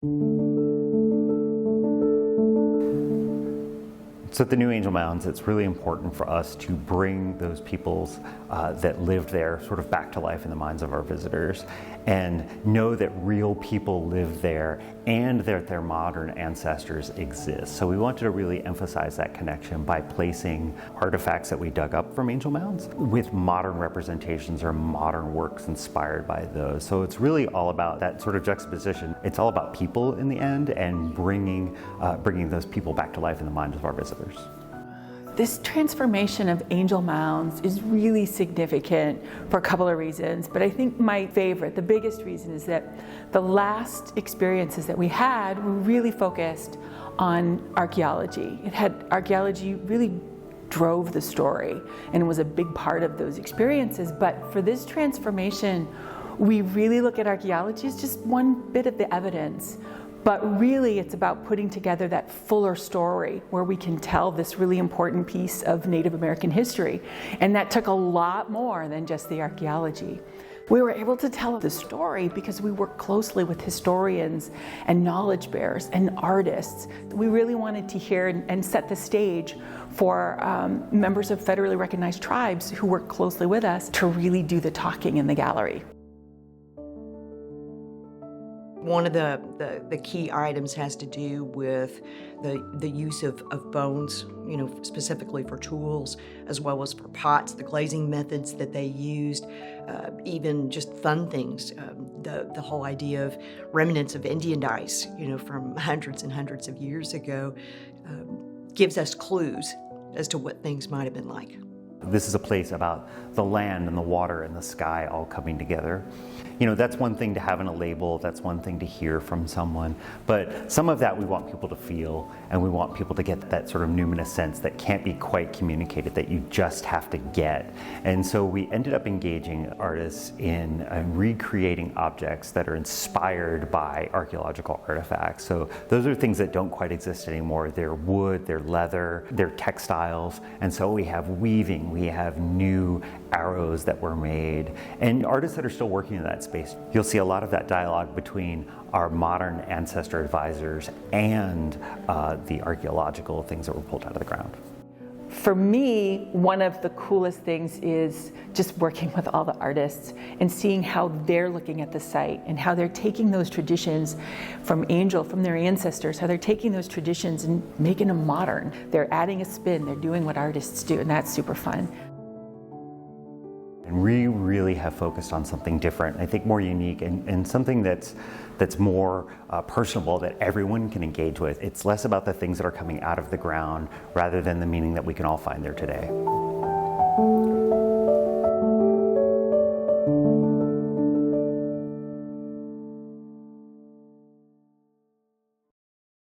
So at the New Angel Mounds, it's really important for us to bring those peoples that lived there sort of back to life in the minds of our visitors, and know that real people live there and that their modern ancestors exist. So we wanted to really emphasize that connection by placing artifacts that we dug up from Angel Mounds with modern representations or modern works inspired by those. So it's really all about that sort of juxtaposition. It's all about people in the end, and bringing those people back to life in the minds of our visitors. This transformation of Angel Mounds is really significant for a couple of reasons, but I think my favorite, the biggest reason, is that the last experiences that we had were really focused on archaeology. Archaeology really drove the story and was a big part of those experiences, but for this transformation, we really look at archaeology as just one bit of the evidence. But really, it's about putting together that fuller story where we can tell this really important piece of Native American history. And that took a lot more than just the archaeology. We were able to tell the story because we worked closely with historians and knowledge bearers and artists. We really wanted to hear and set the stage for members of federally recognized tribes who work closely with us to really do the talking in the gallery. One of the key items has to do with the use of bones, specifically for tools, as well as for pots, the glazing methods that they used, even just fun things. The whole idea of remnants of Indian dice, from hundreds and hundreds of years ago, gives us clues as to what things might have been like. This is a place about the land and the water and the sky all coming together. That's one thing to have in a label, that's one thing to hear from someone, but some of that we want people to feel, and we want people to get that sort of numinous sense that can't be quite communicated, that you just have to get. And so we ended up engaging artists in recreating objects that are inspired by archaeological artifacts. So those are things that don't quite exist anymore. They're wood, they're leather, they're textiles, and so we have weaving, we have new arrows that were made, and artists that are still working in that space. You'll see a lot of that dialogue between our modern ancestor advisors and the archaeological things that were pulled out of the ground. For me, one of the coolest things is just working with all the artists and seeing how they're looking at the site and how they're taking those traditions from their ancestors, how they're taking those traditions and making them modern. They're adding a spin, they're doing what artists do, and that's super fun. And we really have focused on something different, I think more unique, and something that's more personable, that everyone can engage with. It's less about the things that are coming out of the ground rather than the meaning that we can all find there today.